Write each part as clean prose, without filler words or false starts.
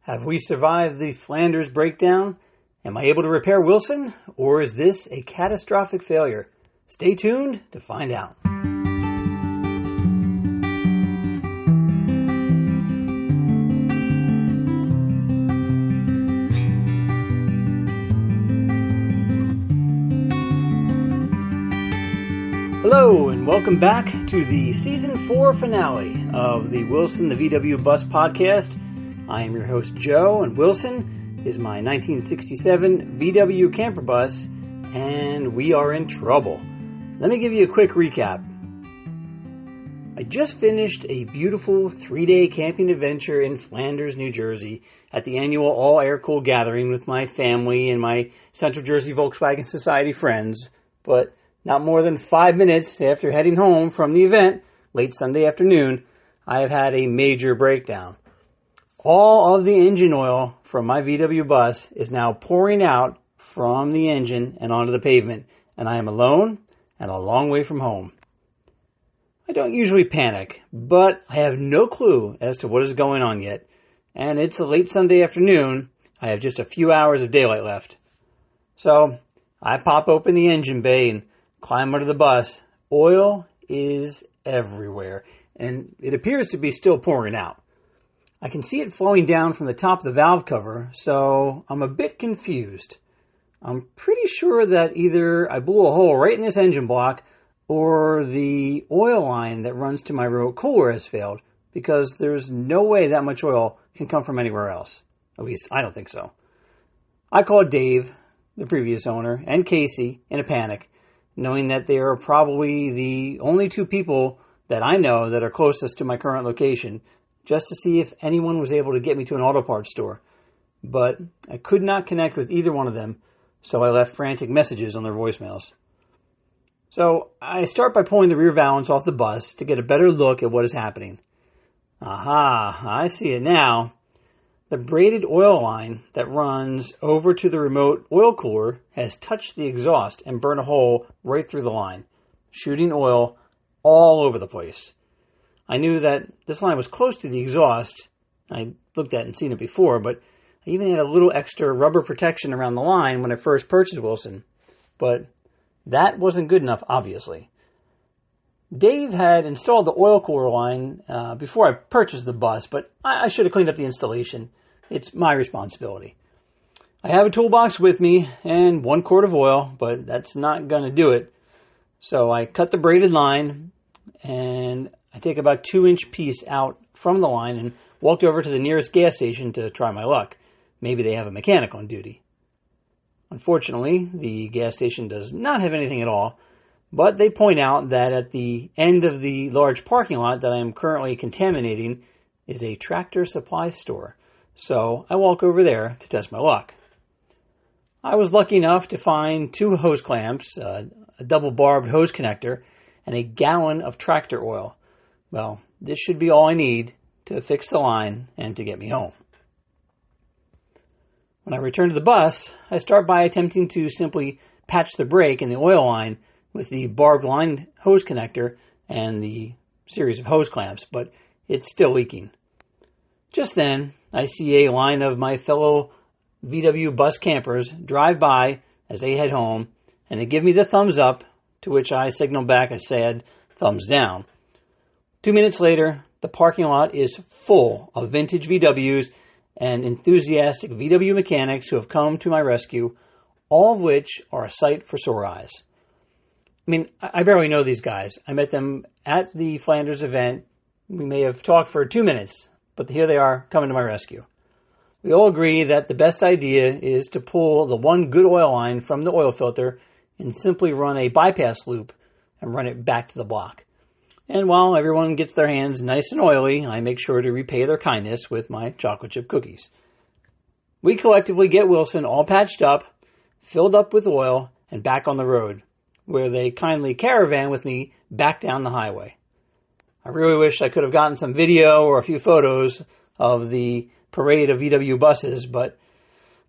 Have we survived the Flanders breakdown? Am I able to repair Wilson? Or is this a catastrophic failure? Stay tuned to find out. Hello, and welcome back to the Season 4 finale of the Wilson the VW Bus podcast. I am your host, Joe, and Wilson is my 1967 VW camper bus, and we are in trouble. Let me give you a quick recap. I just finished a beautiful 3-day camping adventure in Flanders, New Jersey at the annual all-air-cooled gathering with my family and my Central Jersey Volkswagen Society friends, but not more than 5 minutes after heading home from the event, late Sunday afternoon, I have had a major breakdown. All of the engine oil from my VW bus is now pouring out from the engine and onto the pavement, and I am alone and a long way from home. I don't usually panic, but I have no clue as to what is going on yet, and it's a late Sunday afternoon. I have just a few hours of daylight left. So I pop open the engine bay and climb under the bus. Oil is everywhere, and it appears to be still pouring out. I can see it flowing down from the top of the valve cover, so I'm a bit confused. I'm pretty sure that either I blew a hole right in this engine block or the oil line that runs to my remote cooler has failed, because there's no way that much oil can come from anywhere else. At least, I don't think so. I called Dave, the previous owner, and Casey in a panic, knowing that they are probably the only two people that I know that are closest to my current location, just to see if anyone was able to get me to an auto parts store. But I could not connect with either one of them, so I left frantic messages on their voicemails. So I start by pulling the rear valance off the bus to get a better look at what is happening. Aha, I see it now. The braided oil line that runs over to the remote oil cooler has touched the exhaust and burned a hole right through the line, shooting oil all over the place. I knew that this line was close to the exhaust. I looked at it and seen it before, but I even had a little extra rubber protection around the line when I first purchased Wilson. But that wasn't good enough, obviously. Dave had installed the oil cooler line before I purchased the bus, but I should have cleaned up the installation. It's my responsibility. I have a toolbox with me and 1 quart of oil, but that's not going to do it. So I cut the braided line, and I take about 2-inch piece out from the line and walked over to the nearest gas station to try my luck. Maybe they have a mechanic on duty. Unfortunately, the gas station does not have anything at all, but they point out that at the end of the large parking lot that I am currently contaminating is a Tractor Supply store. So I walk over there to test my luck. I was lucky enough to find 2 hose clamps, a double barbed hose connector, and a gallon of tractor oil. Well, this should be all I need to fix the line and to get me home. When I return to the bus, I start by attempting to simply patch the brake in the oil line with the barbed line hose connector and the series of hose clamps, but it's still leaking. Just then, I see a line of my fellow VW bus campers drive by as they head home, and they give me the thumbs up, to which I signal back a sad thumbs down. 2 minutes later, the parking lot is full of vintage VWs and enthusiastic VW mechanics who have come to my rescue, all of which are a sight for sore eyes. I mean, I barely know these guys. I met them at the Flanders event. We may have talked for 2 minutes, but here they are coming to my rescue. We all agree that the best idea is to pull the one good oil line from the oil filter and simply run a bypass loop and run it back to the block. And while everyone gets their hands nice and oily, I make sure to repay their kindness with my chocolate chip cookies. We collectively get Wilson all patched up, filled up with oil, and back on the road, where they kindly caravan with me back down the highway. I really wish I could have gotten some video or a few photos of the parade of VW buses, but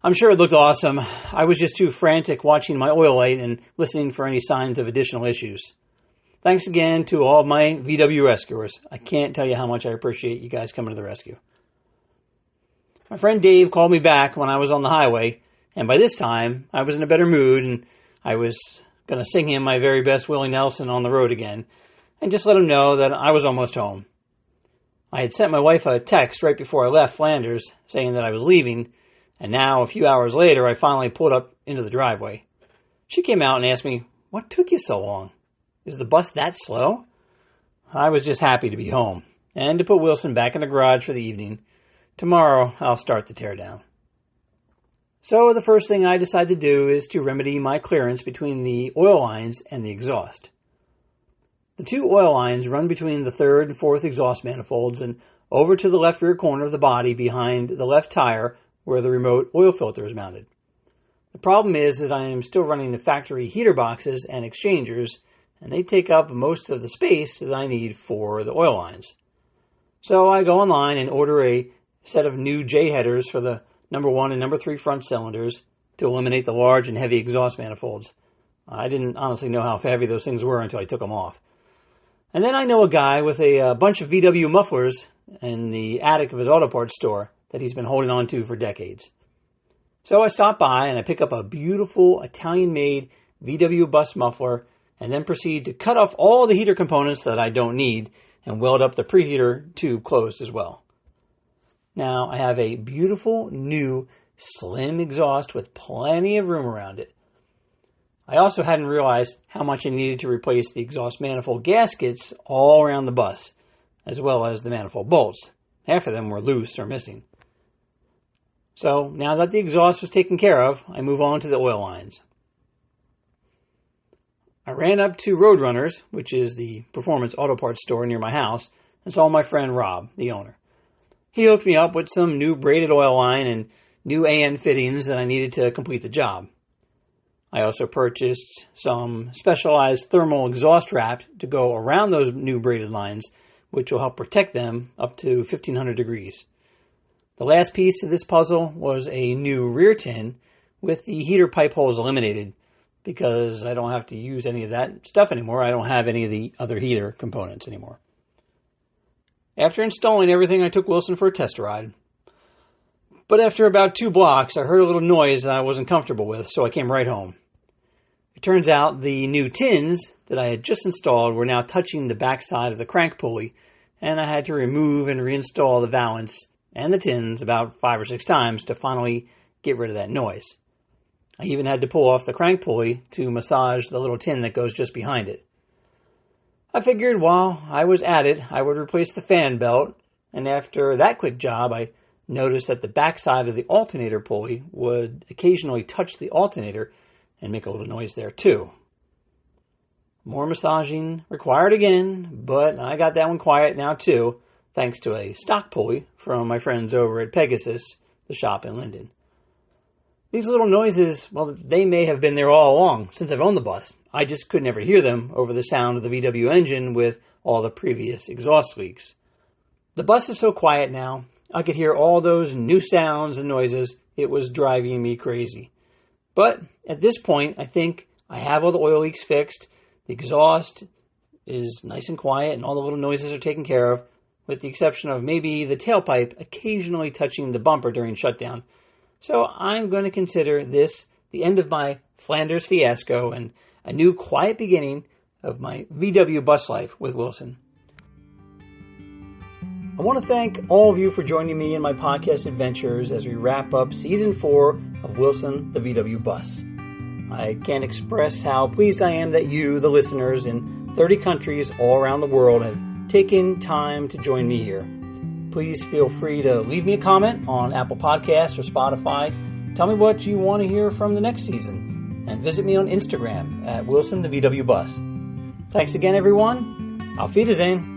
I'm sure it looked awesome. I was just too frantic watching my oil light and listening for any signs of additional issues. Thanks again to all of my VW rescuers. I can't tell you how much I appreciate you guys coming to the rescue. My friend Dave called me back when I was on the highway, and by this time, I was in a better mood, and I was going to sing him my very best Willie Nelson on the road again, and just let him know that I was almost home. I had sent my wife a text right before I left Flanders saying that I was leaving, and now, a few hours later, I finally pulled up into the driveway. She came out and asked me, "What took you so long? Is the bus that slow?" I was just happy to be home, and to put Wilson back in the garage for the evening. Tomorrow, I'll start the teardown. So the first thing I decide to do is to remedy my clearance between the oil lines and the exhaust. The two oil lines run between the third and fourth exhaust manifolds and over to the left rear corner of the body behind the left tire where the remote oil filter is mounted. The problem is that I am still running the factory heater boxes and exchangers, and they take up most of the space that I need for the oil lines. So I go online and order a set of new J headers for the number 1 and number 3 front cylinders to eliminate the large and heavy exhaust manifolds. I didn't honestly know how heavy those things were until I took them off. And then I know a guy with a bunch of VW mufflers in the attic of his auto parts store that he's been holding on to for decades. So I stop by and I pick up a beautiful Italian-made VW bus muffler and then proceed to cut off all the heater components that I don't need and weld up the preheater tube closed as well. Now I have a beautiful new slim exhaust with plenty of room around it. I also hadn't realized how much I needed to replace the exhaust manifold gaskets all around the bus, as well as the manifold bolts. Half of them were loose or missing. So now that the exhaust was taken care of, I move on to the oil lines. I ran up to Roadrunners, which is the performance auto parts store near my house, and saw my friend Rob, the owner. He hooked me up with some new braided oil line and new AN fittings that I needed to complete the job. I also purchased some specialized thermal exhaust wrap to go around those new braided lines, which will help protect them up to 1500 degrees. The last piece of this puzzle was a new rear tin with the heater pipe holes eliminated because I don't have to use any of that stuff anymore. I don't have any of the other heater components anymore. After installing everything, I took Wilson for a test ride. But after about 2 blocks, I heard a little noise that I wasn't comfortable with, so I came right home. It turns out the new tins that I had just installed were now touching the backside of the crank pulley, and I had to remove and reinstall the valance and the tins about 5 or 6 times to finally get rid of that noise. I even had to pull off the crank pulley to massage the little tin that goes just behind it. I figured while I was at it, I would replace the fan belt, and after that quick job, I noticed that the backside of the alternator pulley would occasionally touch the alternator and make a little noise there too. More massaging required again, but I got that one quiet now too, thanks to a stock pulley from my friends over at Pegasus, the shop in Linden. These little noises, well, they may have been there all along since I've owned the bus. I just could never hear them over the sound of the VW engine with all the previous exhaust leaks. The bus is so quiet now, I could hear all those new sounds and noises. It was driving me crazy. But at this point, I think I have all the oil leaks fixed. The exhaust is nice and quiet and all the little noises are taken care of, with the exception of maybe the tailpipe occasionally touching the bumper during shutdown. So I'm going to consider this the end of my Flanders fiasco and a new quiet beginning of my VW bus life with Wilson. I want to thank all of you for joining me in my podcast adventures as we wrap up Season 4 of Wilson, the VW Bus. I can't express how pleased I am that you, the listeners in 30 countries all around the world, have taken time to join me here. Please feel free to leave me a comment on Apple Podcasts or Spotify. Tell me what you want to hear from the next season. And visit me on Instagram at Wilson the VW Bus. Thanks again, everyone. Auf Wiedersehen.